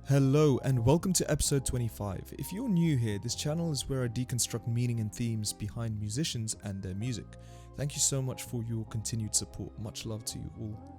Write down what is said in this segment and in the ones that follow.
Hello and welcome to episode 25. If you're new here, this channel is where I deconstruct meaning and themes behind musicians and their music. Thank you so much for your continued support. Much love to you all.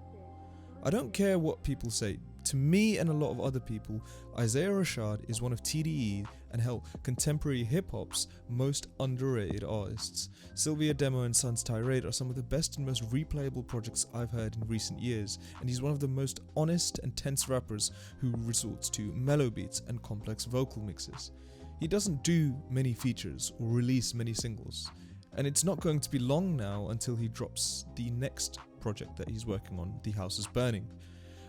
I don't care what people say. To me and a lot of other people, Isaiah Rashad is one of TDE and hell, contemporary hip-hop's most underrated artists. Sylvia Demo and Sons Tirade are some of the best and most replayable projects I've heard in recent years, and he's one of the most honest and tense rappers who resorts to mellow beats and complex vocal mixes. He doesn't do many features or release many singles, and it's not going to be long now until he drops the next project that he's working on, The House is Burning.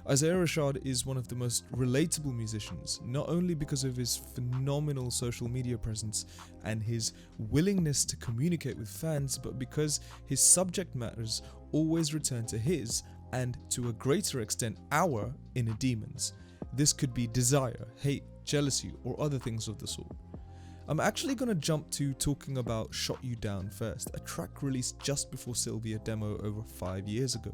Isaiah Rashad is one of the most relatable musicians, not only because of his phenomenal social media presence and his willingness to communicate with fans, but because his subject matters always return to his, and to a greater extent our, inner demons. This could be desire, hate, jealousy, or other things of the sort. I'm actually going to jump to talking about Shot You Down first, a track released just before Sylvia Demo over 5 years ago.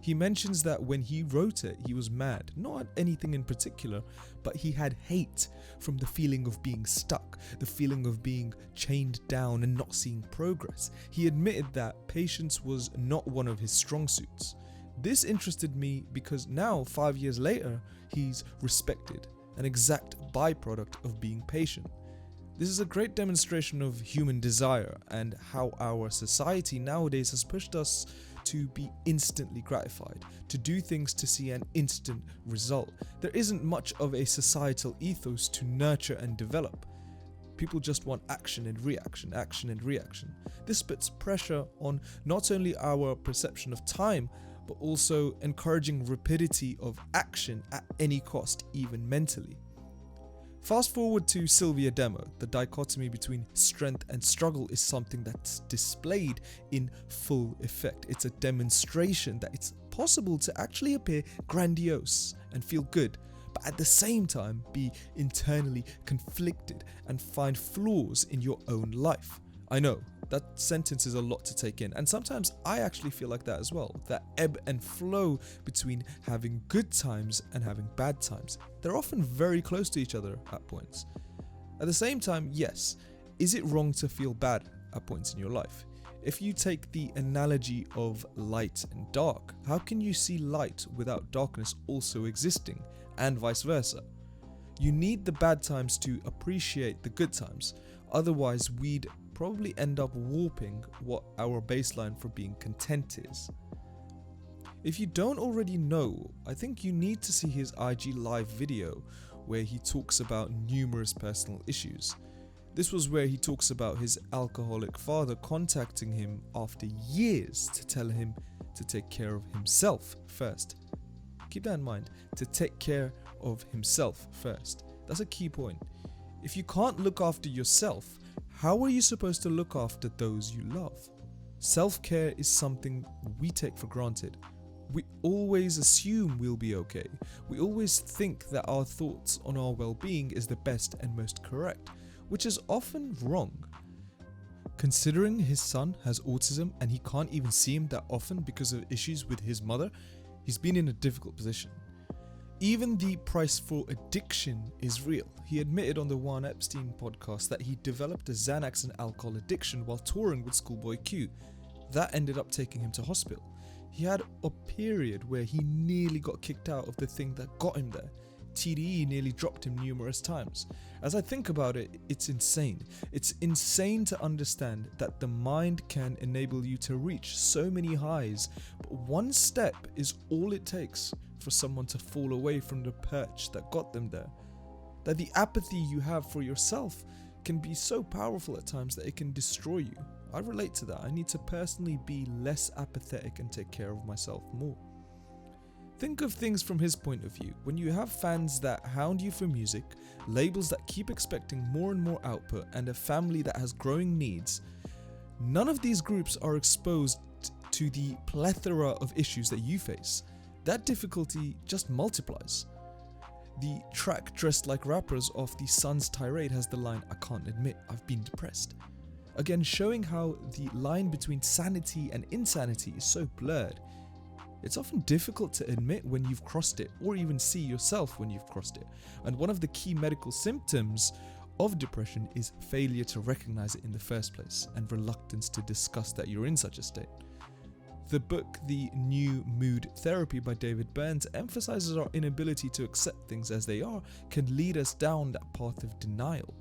He mentions that when he wrote it, he was mad, not at anything in particular, but he had hate from the feeling of being stuck, the feeling of being chained down and not seeing progress. He admitted that patience was not one of his strong suits. This interested me because now, 5 years later, he's respected, an exact byproduct of being patient. This is a great demonstration of human desire and how our society nowadays has pushed us to be instantly gratified, to do things to see an instant result. There isn't much of a societal ethos to nurture and develop. People just want action and reaction, action and reaction. This puts pressure on not only our perception of time, but also encouraging rapidity of action at any cost, even mentally. Fast forward to Sylvia Demo, the dichotomy between strength and struggle is something that's displayed in full effect. It's a demonstration that it's possible to actually appear grandiose and feel good, but at the same time be internally conflicted and find flaws in your own life. I know, that sentence is a lot to take in, and sometimes I actually feel like that as well. That ebb and flow between having good times and having bad times. They're often very close to each other at points. At the same time, yes, is it wrong to feel bad at points in your life? If you take the analogy of light and dark, how can you see light without darkness also existing, and vice versa? You need the bad times to appreciate the good times, otherwise we'd probably end up warping what our baseline for being content is. If you don't already know, I think you need to see his IG live video where he talks about numerous personal issues. This was where he talks about his alcoholic father contacting him after years to tell him to take care of himself first. Keep that in mind, to take care of himself first. That's a key point. If you can't look after yourself, how are you supposed to look after those you love? Self-care is something we take for granted. We always assume we'll be okay. We always think that our thoughts on our well-being is the best and most correct, which is often wrong. Considering his son has autism and he can't even see him that often because of issues with his mother, he's been in a difficult position. Even the price for addiction is real. He admitted on the Juan Epstein podcast that he developed a Xanax and alcohol addiction while touring with Schoolboy Q. That ended up taking him to hospital. He had a period where he nearly got kicked out of the thing that got him there. TDE nearly dropped him numerous times. As I think about it, it's insane. It's insane to understand that the mind can enable you to reach so many highs, but one step is all it takes for someone to fall away from the perch that got them there. That the apathy you have for yourself can be so powerful at times that it can destroy you. I relate to that. I need to personally be less apathetic and take care of myself more. Think of things from his point of view. When you have fans that hound you for music, labels that keep expecting more and more output, and a family that has growing needs, none of these groups are exposed to the plethora of issues that you face. That difficulty just multiplies. The track Dressed Like Rappers off the Sons Tirade has the line, "I can't admit I've been depressed." Again, showing how the line between sanity and insanity is so blurred. it's often difficult to admit when you've crossed it, or even see yourself when you've crossed it. And one of the key medical symptoms of depression is failure to recognize it in the first place, and reluctance to discuss that you're in such a state. The book The New Mood Therapy by David Burns emphasizes our inability to accept things as they are can lead us down that path of denial.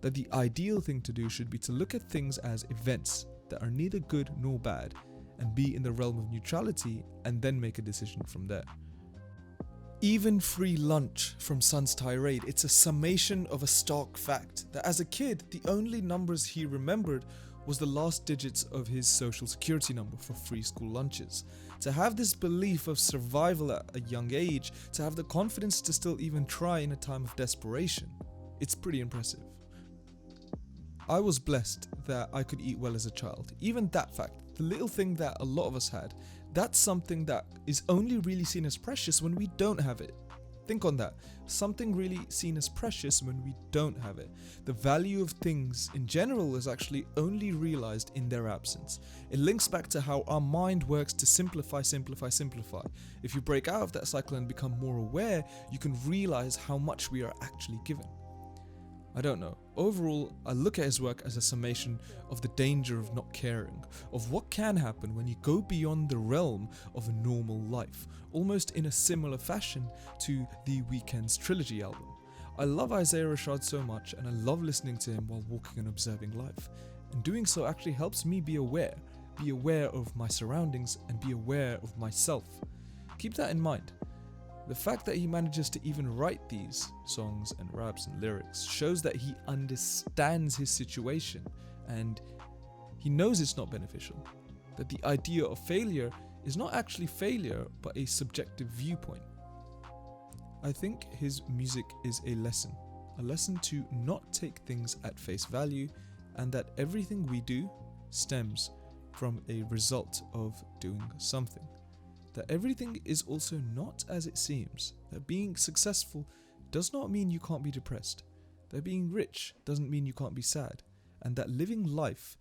That the ideal thing to do should be to look at things as events that are neither good nor bad, and be in the realm of neutrality, and then make a decision from there. Even free lunch from Sun's tirade, it's a summation of a stark fact that as a kid, the only numbers he remembered was the last digits of his social security number for free school lunches. To have this belief of survival at a young age, to have the confidence to still even try in a time of desperation, it's pretty impressive. I was blessed that I could eat well as a child. Even that fact, the little thing that a lot of us had, that's something that is only really seen as precious when we don't have it. Think on that. Something really seen as precious when we don't have it. The value of things in general is actually only realized in their absence. It links back to how our mind works to simplify. If you break out of that cycle and become more aware, you can realize how much we are actually given. I don't know. Overall, I look at his work as a summation of the danger of not caring, of what can happen when you go beyond the realm of a normal life, almost in a similar fashion to the Weeknd's Trilogy album. I love Isaiah Rashad so much, and I love listening to him while walking and observing life. And doing so actually helps me be aware of my surroundings, and be aware of myself. Keep that in mind. The fact that he manages to even write these songs and raps and lyrics shows that he understands his situation, and he knows it's not beneficial. That the idea of failure is not actually failure, but a subjective viewpoint. I think his music is a lesson to not take things at face value, and that everything we do stems from a result of doing something. That everything is also not as it seems. That being successful does not mean you can't be depressed. That being rich doesn't mean you can't be sad. And that living life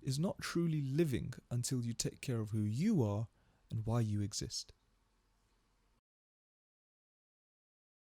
is not truly living until you take care of who you are and why you exist.